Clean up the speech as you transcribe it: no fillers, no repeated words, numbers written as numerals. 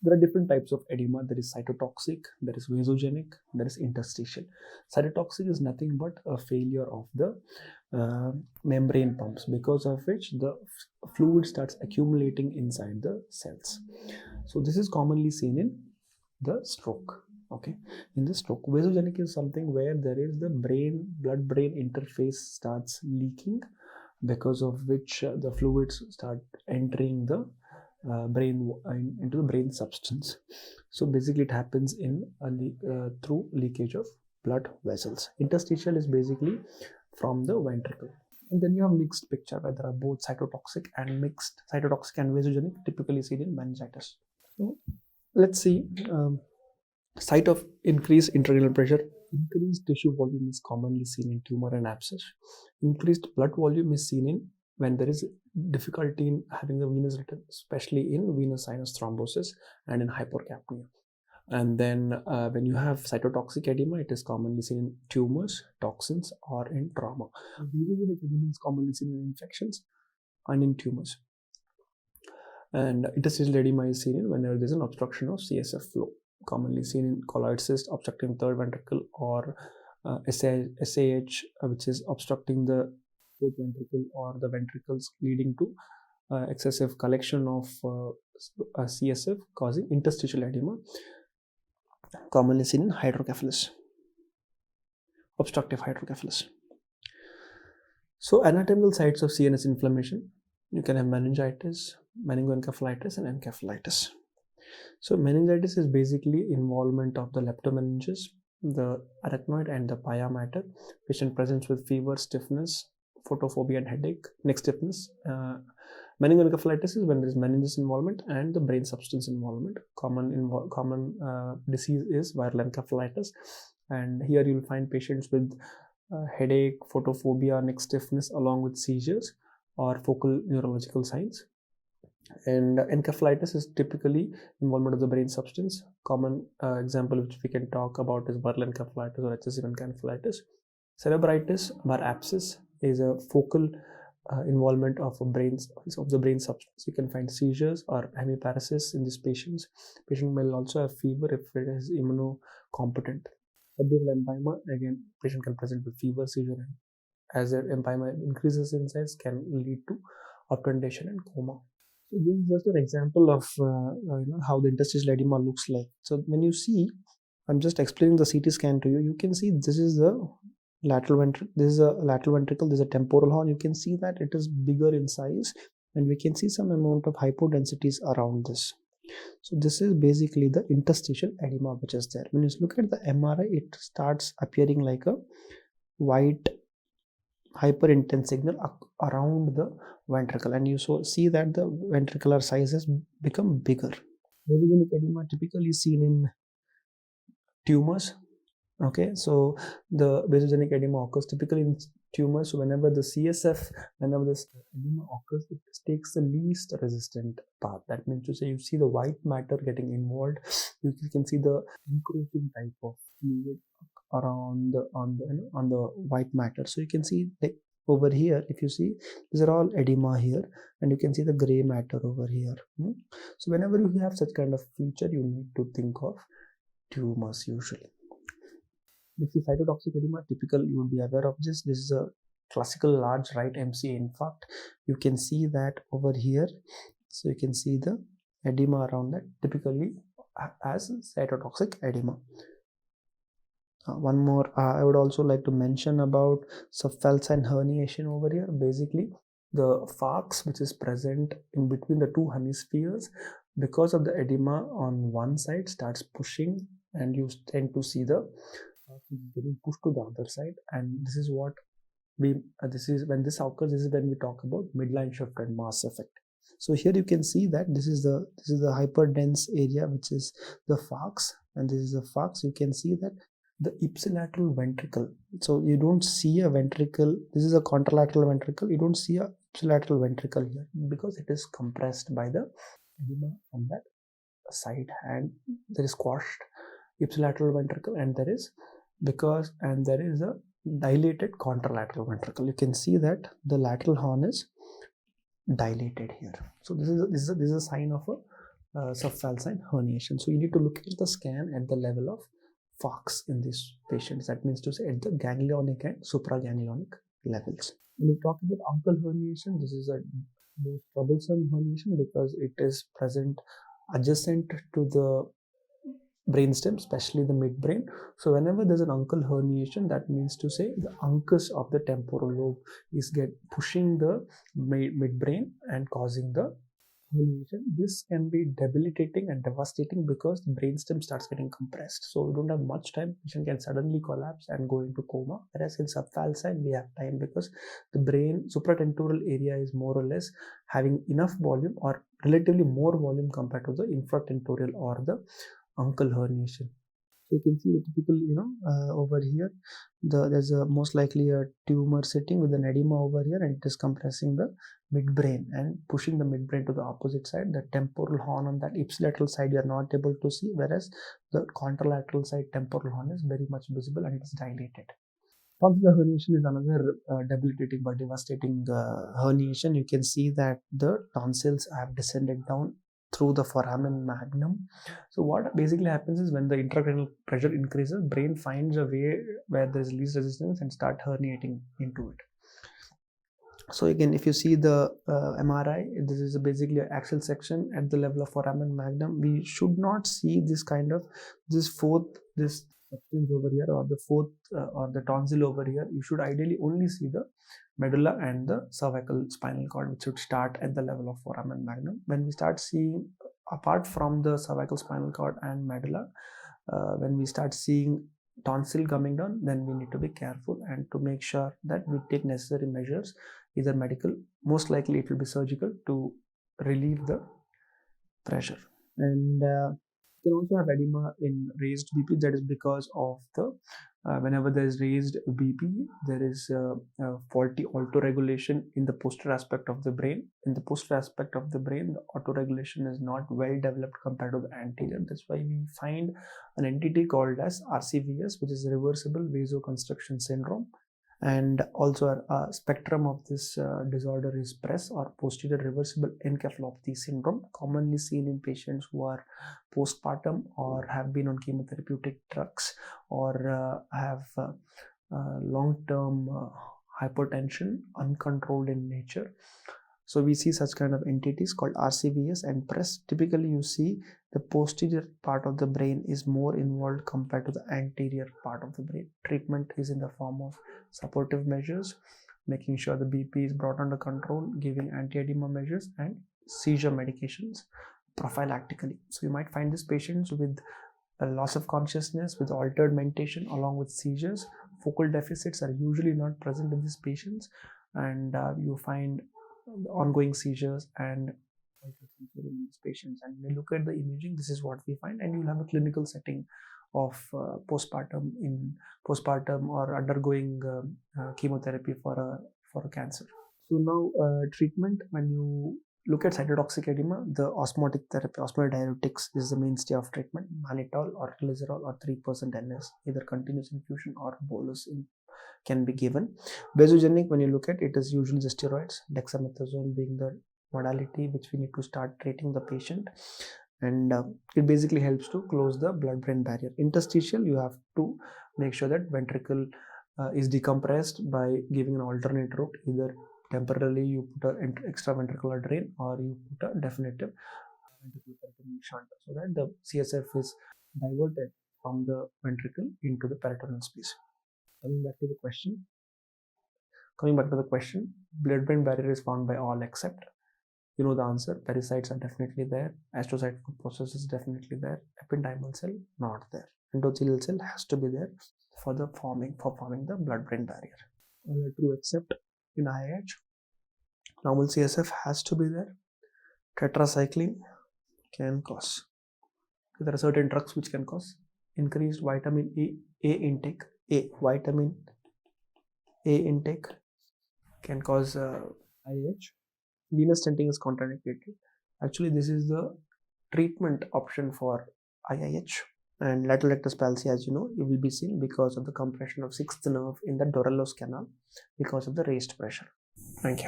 There are different types of edema. There is cytotoxic, there is vasogenic, there is interstitial. Cytotoxic is nothing but a failure of the membrane pumps, because of which the fluid starts accumulating inside the cells. So this is commonly seen in the stroke. Okay, in the stroke. Vasogenic is something where there is the blood-brain interface starts leaking, because of which the fluids start entering the brain into the brain substance. So basically it happens in through leakage of blood vessels. Interstitial is basically from the ventricle. And then you have mixed picture where there are both cytotoxic and vasogenic, typically seen in meningitis. So let's see. Site of increased intracranial pressure. Increased tissue volume is commonly seen in tumor and abscess. Increased blood volume is seen in when there is difficulty in having the venous return, especially in venous sinus thrombosis and in hypercapnia. And then when you have cytotoxic edema, it is commonly seen in tumors, toxins, or in trauma. Vasogenic edema is commonly seen in infections and in tumors. And interstitial edema is seen in whenever there is an obstruction of CSF flow, commonly seen in colloid cyst obstructing third ventricle, or SAH, which is obstructing the fourth ventricle or the ventricles, leading to excessive collection of CSF, causing interstitial edema, commonly seen in hydrocephalus, obstructive hydrocephalus. So anatomical sites of CNS inflammation, you can have meningitis, meningoencephalitis, and encephalitis. So meningitis is basically involvement of the leptomeninges, the arachnoid, and the pia mater. Patient presents with fever, stiffness, photophobia, and headache, neck stiffness. Meningoencephalitis is when there is meninges involvement and the brain substance involvement. Common disease is viral encephalitis, and here you will find patients with headache, photophobia, neck stiffness, along with seizures or focal neurological signs. And encephalitis is typically involvement of the brain substance. Common example which we can talk about is viral encephalitis or excessive encephalitis. Cerebritis or abscess is a focal involvement of the brain substance. You can find seizures or hemiparesis in these patients. Patient may also have fever if it is immunocompetent. Subdural empyema, again, patient can present with fever, seizure, and as their empyema increases in size, can lead to obtundation and coma. So this is just an example of how the interstitial edema looks like. So when you see, I'm just explaining the CT scan to you. You can see this is the lateral ventricle. This is a lateral ventricle. This is a temporal horn. You can see that it is bigger in size, and we can see some amount of hypodensities around this. So this is basically the interstitial edema which is there. When you look at the MRI, it starts appearing like a white hyper intense signal around the ventricle, and you see that the ventricular size has become bigger. Vasogenic edema typically seen in tumors. Okay, so the vasogenic edema occurs typically in tumors. So whenever this edema occurs, it takes the least resistant path. That means to say, you see the white matter getting involved. You can see the encroaching type of fluid around on the white matter. So you can see like over here, if you see, these are all edema here, and you can see the gray matter over here. So whenever you have such kind of feature, you need to think of tumors usually. This is cytotoxic edema. Typical, you will be aware of this. This is a classical large right MCA infarct. You can see that over here. So you can see the edema around that, typically as cytotoxic edema. One more, I would also like to mention about Subfalcine herniation over here. Basically, the falx which is present in between the two hemispheres, because of the edema on one side, starts pushing, and you tend to see the getting pushed to the other side. And this is what when this occurs. This is when we talk about midline shifted mass effect. So here you can see that this is the hyperdense area, which is the falx, and this is the falx. You can see that the ipsilateral ventricle. So you don't see a ventricle. This is a contralateral ventricle. You don't see a ipsilateral ventricle here because it is compressed by the edema from that side, and there is squashed ipsilateral ventricle, and there is a dilated contralateral ventricle. You can see that the lateral horn is dilated here. So this is a sign of subfalcine herniation. So you need to look at the scan at the level of Fox in these patients. That means to say at the ganglionic and supraganglionic levels. When we talk about uncal herniation, this is a most troublesome herniation because it is present adjacent to the brainstem, especially the midbrain. So whenever there's an uncal herniation, that means to say the uncus of the temporal lobe is pushing the midbrain and causing the herniation. This can be debilitating and devastating because the brainstem starts getting compressed. So we don't have much time. Patient can suddenly collapse and go into coma. Whereas in subfalcine, we have time because the brain supratentorial area is more or less having enough volume or relatively more volume compared to the infratentorial or the uncal herniation. So you can see the typical, over here, there's a most likely a tumor sitting with an edema over here, and it is compressing the midbrain and pushing the midbrain to the opposite side. The temporal horn on that ipsilateral side you are not able to see, whereas the contralateral side temporal horn is very much visible and it is dilated. Tonsillar herniation is another debilitating but devastating herniation. You can see that the tonsils have descended down through the foramen magnum. So what basically happens is when the intracranial pressure increases, brain finds a way where there is least resistance and start herniating into it. So again, if you see the MRI, this is basically an axial section at the level of foramen magnum. We should not see this kind of this substance over here or the fourth or the tonsil over here. You should ideally only see the medulla and the cervical spinal cord, which should start at the level of foramen magnum. When we start seeing apart from the cervical spinal cord and medulla, when we start seeing tonsil coming down, then we need to be careful and to make sure that we take necessary measures, either medical, most likely it will be surgical, to relieve the pressure. And you can also have edema in raised BP. That is because of the whenever there is raised BP, there is faulty autoregulation in the posterior aspect of the brain. In the posterior aspect of the brain, the autoregulation is not well developed compared to the anterior. That's why we find an entity called as RCVS, which is reversible vasoconstriction syndrome. And also a spectrum of this disorder is PRES, or posterior reversible encephalopathy syndrome, commonly seen in patients who are postpartum or have been on chemotherapeutic drugs or have long-term hypertension, uncontrolled in nature. So we see such kind of entities called RCVS and PRES. Typically you see the posterior part of the brain is more involved compared to the anterior part of the brain. Treatment is in the form of supportive measures, making sure the BP is brought under control, giving anti-edema measures and seizure medications prophylactically. So you might find these patients with a loss of consciousness, with altered mentation along with seizures. Focal deficits are usually not present in these patients, and you find ongoing seizures and in these patients. And when you look at the imaging, this is what we find, and you'll have a clinical setting of postpartum or undergoing chemotherapy for a cancer. So now treatment, when you look at cytotoxic edema, the osmotic therapy, osmotic diuretics is the mainstay of treatment. Mannitol or glycerol or 3% NS, either continuous infusion or bolus can be given. Vasogenic, when you look at it, is usually the steroids, dexamethasone being the modality which we need to start treating the patient, and it basically helps to close the blood-brain barrier. Interstitial, you have to make sure that ventricle is decompressed by giving an alternate route. Either temporarily you put an extraventricular drain or you put a definitive ventricular peritoneal shunt, so that the CSF is diverted from the ventricle into the peritoneal space. Coming back to the question, blood-brain barrier is found by all except, you know the answer, pericytes are definitely there, astrocyte process is definitely there, ependymal cell not there, endothelial cell has to be there for forming the blood-brain barrier. True except in IIH, normal CSF has to be there, tetracycline can cause, there are certain drugs which can cause increased vitamin A intake. Vitamin A intake can cause IH. Venous stenting is contraindicated. Actually, this is the treatment option for IIH. And lateral rectus palsy, as you know, it will be seen because of the compression of sixth nerve in the Dorellos canal because of the raised pressure. Thank you.